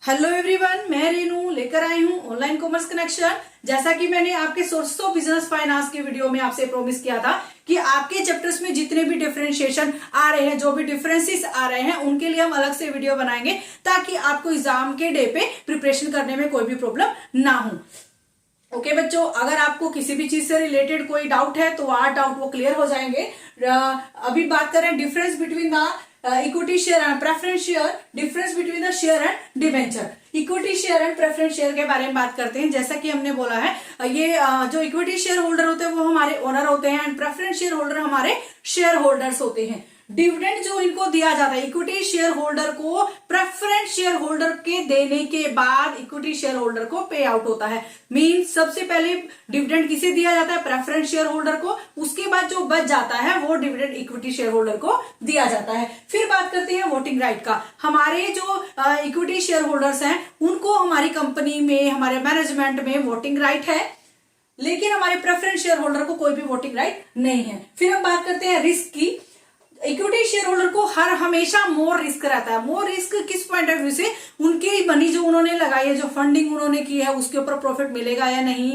Hello everyone, मैं रेनू लेकर आई हूँ ऑनलाइन कॉमर्स कनेक्शन। जैसा कि मैंने आपके सोर्स ऑफ बिजनेस फाइनेंस के वीडियो में आपसे प्रॉमिस किया था कि आपके चैप्टर्स में जितने भी डिफरेंशिएशन आ रहे हैं, जो भी डिफरेंसेस आ रहे हैं, उनके लिए हम अलग से वीडियो बनाएंगे ताकि आपको एग्जाम के डे पे प्रिपरेशन करने में कोई भी प्रॉब्लम ना हो। ओके बच्चों, अगर आपको किसी भी चीज से रिलेटेड कोई डाउट है तो वह डाउट वो क्लियर हो जाएंगे। अभी बात करें difference between the equity share and preference share, difference between the share and debenture. Equity share and preference share के बारे में बात करते हैं। जैसा कि हमने बोला है, ये जो इक्विटी शेयर होल्डर होते हैं वो हमारे ओनर होते हैं एंड प्रेफरेंस शेयर होल्डर हमारे शेयर होल्डर्स होते हैं। डिविडेंड जो इनको दिया जाता है इक्विटी शेयर होल्डर को, प्रेफरेंस शेयर होल्डर के देने के बाद इक्विटी शेयर होल्डर को पे आउट होता है। मींस सबसे पहले डिविडेंड किसे दिया जाता है? प्रेफरेंस शेयर होल्डर को। उसके बाद जो बच जाता है वो डिविडेंड इक्विटी शेयर होल्डर को दिया जाता है। फिर बात करते हैं वोटिंग राइट का। हमारे जो इक्विटी शेयर होल्डर्स हैं उनको हमारी कंपनी में, हमारे मैनेजमेंट में वोटिंग राइट है, लेकिन हमारे प्रेफरेंस शेयर होल्डर को कोई भी वोटिंग राइट नहीं है। फिर हम बात करते हैं रिस्क की। इक्विटी शेयर होल्डर को हमेशा मोर रिस्क रहता है। मोर रिस्क किस पॉइंट ऑफ व्यू से? उनकी मनी जो उन्होंने लगाई है, जो फंडिंग उन्होंने की है, उसके ऊपर प्रॉफिट मिलेगा या नहीं,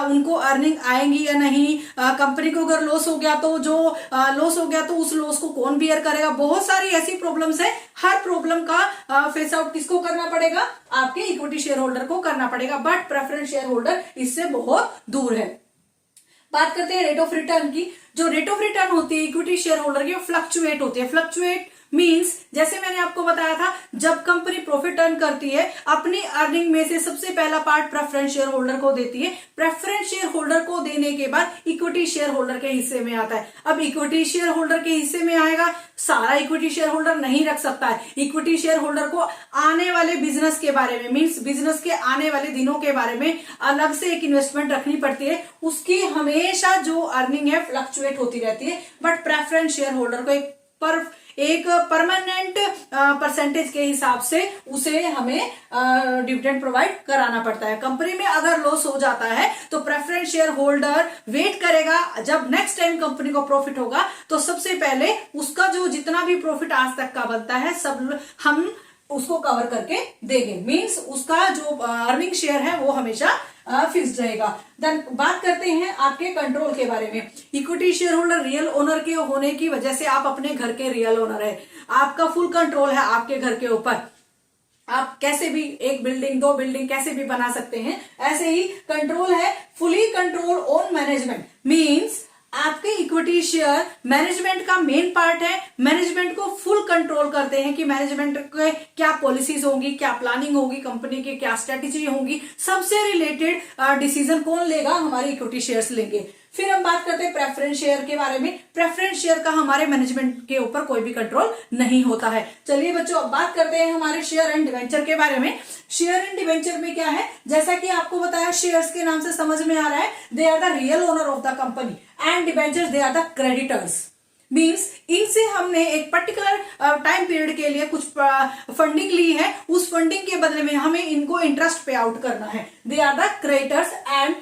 उनको अर्निंग आएंगी या नहीं, कंपनी को अगर लॉस हो गया तो लॉस हो गया तो उस लॉस को कौन बियर करेगा। बहुत सारी ऐसी प्रॉब्लम्स है। हर प्रॉब्लम का फेस आउट किसको करना पड़ेगा? आपके इक्विटी शेयर होल्डर को करना पड़ेगा। बट प्रेफरेंस शेयर होल्डर इससे बहुत दूर है। बात करते हैं रेट ऑफ रिटर्न की। जो रेट ऑफ रिटर्न होती है इक्विटी शेयर होल्डर की, फ्लक्चुएट होती है। फ्लक्चुएट मींस, जैसे मैंने आपको बताया था, जब कंपनी प्रॉफिट अर्न करती है अपनी अर्निंग में से सबसे पहला पार्ट प्रेफरेंस शेयर होल्डर को देती है। प्रेफरेंस शेयर होल्डर को देने के बाद इक्विटी शेयर होल्डर के हिस्से में आता है। अब इक्विटी शेयर होल्डर के हिस्से में आएगा, सारा इक्विटी शेयर होल्डर नहीं रख सकता है। इक्विटी शेयर होल्डर को आने वाले बिजनेस के बारे में, मींस बिजनेस के आने वाले दिनों के बारे में अलग से एक इन्वेस्टमेंट रखनी पड़ती है। उसकी हमेशा जो अर्निंग है फ्लक्चुएट होती रहती है। बट प्रेफरेंस शेयर होल्डर को एक परमानेंट परसेंटेज के हिसाब से उसे हमें डिविडेंड प्रोवाइड कराना पड़ता है। कंपनी में अगर लॉस हो जाता है तो प्रेफरेंस शेयर होल्डर वेट करेगा, जब नेक्स्ट टाइम कंपनी को प्रॉफिट होगा तो सबसे पहले उसका जो जितना भी प्रॉफिट आज तक का बनता है सब हम उसको कवर करके देंगे। मींस उसका जो अर्निंग शेयर है वो हमेशा फिक्स्ड रहेगा। देन बात करते हैं आपके कंट्रोल के बारे में। Equity share holder real owner के होने की वजह से आप अपने घर के रियल ओनर है। आपका फुल कंट्रोल है आपके घर के ऊपर। आप कैसे भी एक बिल्डिंग, दो बिल्डिंग कैसे भी बना सकते हैं। ऐसे ही कंट्रोल है, fully control on management. Means आपके इक्विटी शेयर मैनेजमेंट का मेन पार्ट है। मैनेजमेंट को फुल कंट्रोल करते हैं कि मैनेजमेंट के क्या पॉलिसीज होंगी, क्या प्लानिंग होगी, कंपनी की क्या स्ट्रेटेजी होंगी, सबसे रिलेटेड डिसीजन कौन लेगा? हमारे इक्विटी शेयर्स लेंगे। फिर हम बात करते हैं प्रेफरेंस शेयर के बारे में। प्रेफरेंस शेयर का हमारे मैनेजमेंट के ऊपर कोई भी कंट्रोल नहीं होता है। चलिए बच्चों, अब बात करते हैं हमारे शेयर एंड डिवेंचर के बारे में। शेयर एंड डिवेंचर में क्या है? जैसा कि आपको बताया, शेयर्स के नाम से समझ में आ रहा है, they are the real owner of the company and debentures they are the creditors. Means इनसे हमने एक पर्टिकुलर टाइम पीरियड के लिए कुछ फंडिंग ली है, उस फंडिंग के बदले में हमें इनको इंटरेस्ट पे आउट करना है। They are the creditors and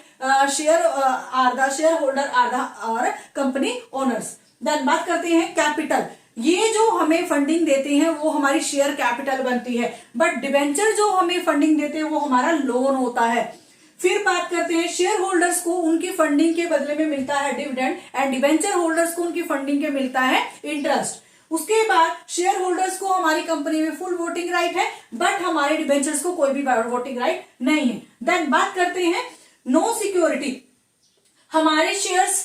share are the shareholder are the और कंपनी ओनर्स। देन बात करते हैं कैपिटल। ये जो हमें फंडिंग देते हैं वो हमारी शेयर कैपिटल बनती है। बट डिवेंचर जो हमें फंडिंग देते हैं वो हमारा लोन होता है। फिर बात करते हैं शेयर होल्डर्स को उनकी फंडिंग के बदले में मिलता है डिविडेंड एंड डिवेंचर होल्डर्स को उनकी फंडिंग के मिलता है इंटरेस्ट। उसके बाद शेयर होल्डर्स को हमारी कंपनी में फुल वोटिंग राइट है, बट हमारे डिवेंचर्स को कोई भी वोटिंग राइट नहीं है। देन बात करते हैं नो सिक्योरिटी। हमारे शेयर्स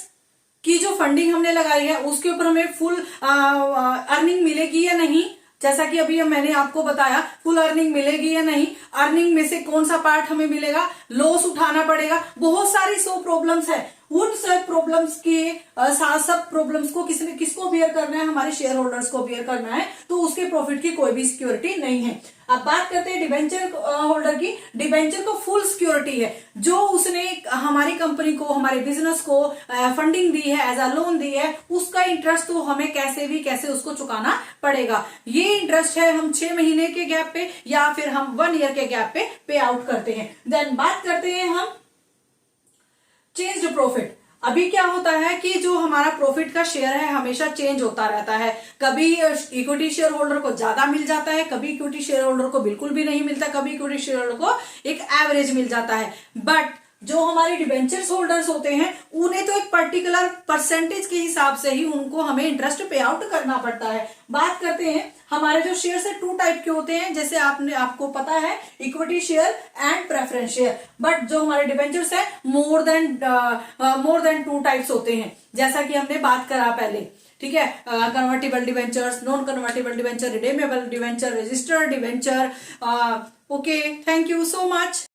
की जो फंडिंग हमने लगाई है उसके ऊपर हमें फुल अर्निंग मिलेगी या नहीं। जैसा कि अभी मैंने आपको बताया, फुल अर्निंग मिलेगी या नहीं, अर्निंग में से कौन सा पार्ट हमें मिलेगा, लॉस उठाना पड़ेगा। बहुत सारी 100 प्रॉब्लम्स है। उन सब प्रॉब्लम्स के साथ सब प्रॉब्लम्स को किसको बियर करना है? हमारे शेयर होल्डर्स को बियर करना है। तो उसके प्रॉफिट की कोई भी सिक्योरिटी नहीं है। अब बात करते हैं डिवेंचर होल्डर की। डिवेंचर को फुल सिक्योरिटी है। जो उसने हमारी कंपनी को, हमारे बिजनेस को फंडिंग दी है, एज अ लोन दी है, उसका इंटरेस्ट तो हमें कैसे उसको चुकाना पड़ेगा। ये इंटरेस्ट है हम 6 महीने के गैप पे या फिर हम 1 ईयर के गैप पे आउट करते हैं। देन बात करते हैं हम चेंज्ड प्रॉफिट। अभी क्या होता है कि जो हमारा प्रॉफिट का शेयर है हमेशा चेंज होता रहता है। कभी इक्विटी शेयर होल्डर को ज्यादा मिल जाता है, कभी इक्विटी शेयर होल्डर को बिल्कुल भी नहीं मिलता, कभी इक्विटी शेयर होल्डर को एक एवरेज मिल जाता है। बट जो हमारे डिबेंचर्स होल्डर्स होते हैं उन्हें तो एक पर्टिकुलर परसेंटेज के हिसाब से ही उनको हमें इंटरेस्ट पे आउट करना पड़ता है। बात करते हैं हमारे जो शेयर है 2 टाइप के होते हैं, जैसे आपको पता है equity share and preference share. But जो हमारे डिबेंचर्स है मोर देन 2 टाइप्स होते हैं, जैसा कि हमने बात करा पहले। ठीक है, convertible debentures, non convertible debenture, redeemable debenture, registered debenture. Okay, thank you so much.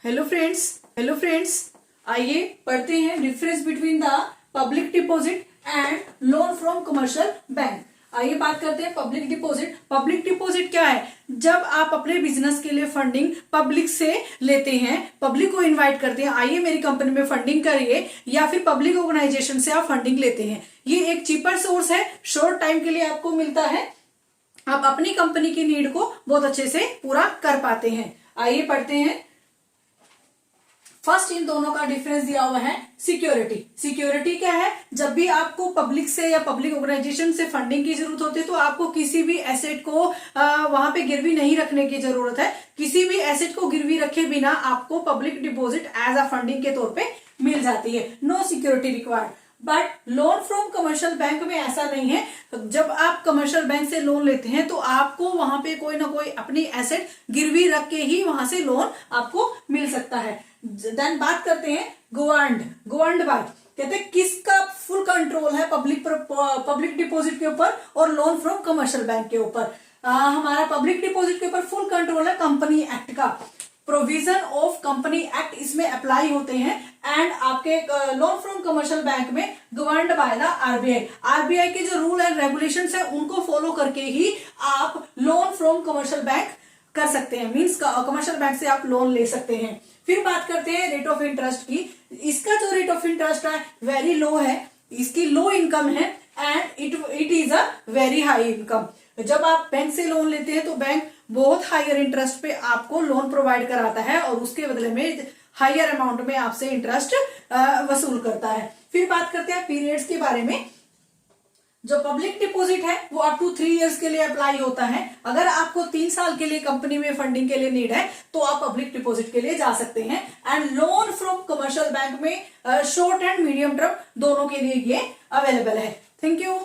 Hello friends, आइए पढ़ते हैं difference between the public deposit and loan from commercial bank. आइए बात करते हैं पब्लिक डिपॉजिट। पब्लिक डिपॉजिट क्या है? जब आप अपने बिजनेस के लिए फंडिंग पब्लिक से लेते हैं, पब्लिक को इनवाइट करते हैं, आइए मेरी कंपनी में फंडिंग करिए, या फिर पब्लिक ऑर्गेनाइजेशन से आप फंडिंग लेते हैं। ये एक चीपर सोर्स है, शॉर्ट टाइम के लिए आपको मिलता है, आप अपनी कंपनी की नीड को बहुत अच्छे से पूरा कर पाते हैं। आइए पढ़ते हैं। फर्स्ट इन दोनों का डिफरेंस दिया हुआ है सिक्योरिटी। सिक्योरिटी क्या है? जब भी आपको पब्लिक से या पब्लिक ऑर्गेनाइजेशन से फंडिंग की जरूरत होती है तो आपको किसी भी एसेट को वहां पे गिरवी नहीं रखने की जरूरत है। किसी भी एसेट को गिरवी रखे बिना आपको public deposit as a funding के तौर पे मिल जाती है। No security required. But loan from commercial bank में ऐसा नहीं है। जब आप कमर्शियल बैंक से लोन लेते हैं तो आपको वहां पे कोई ना कोई अपनी एसेट गिरवी रख के ही वहां से लोन आपको मिल सकता है। देन बात करते हैं गवर्नड बाय। कहते हैं किसका फुल कंट्रोल है पब्लिक डिपॉजिट के ऊपर और लोन फ्रॉम कमर्शियल बैंक के ऊपर। हमारा पब्लिक डिपॉजिट के ऊपर फुल कंट्रोल है कंपनी एक्ट का। प्रोविजन ऑफ कंपनी एक्ट इसमें अप्लाई होते हैं। एंड आपके लोन फ्रॉम कमर्शियल बैंक में governed by the RBI. RBI के जो रूल एंड रेगुलेशंस है उनको फॉलो करके ही आप लोन फ्रॉम कमर्शियल बैंक कर सकते हैं, मींस कमर्शियल बैंक से आप लोन ले सकते हैं। फिर बात करते हैं रेट ऑफ इंटरेस्ट की। इसका जो रेट ऑफ इंटरेस्ट है वेरी लो है, इसकी लो इनकम है and it is a very high income. जब आप बैंक से लोन लेते हैं तो बैंक बहुत हायर इंटरेस्ट पे आपको लोन प्रोवाइड कराता है और उसके बदले में हायर अमाउंट में आपसे इंटरेस्ट वसूल करता है। फिर बात करते हैं पीरियड्स के बारे में। जो पब्लिक डिपॉजिट है वो अप टू 3 इयर्स के लिए अप्लाई होता है। अगर आपको 3 साल के लिए कंपनी में फंडिंग के लिए नीड है तो आप पब्लिक डिपॉजिट के लिए जा सकते हैं। And loan from commercial bank में शॉर्ट एंड मीडियम टर्म दोनों के लिए ये अवेलेबल है। Thank you.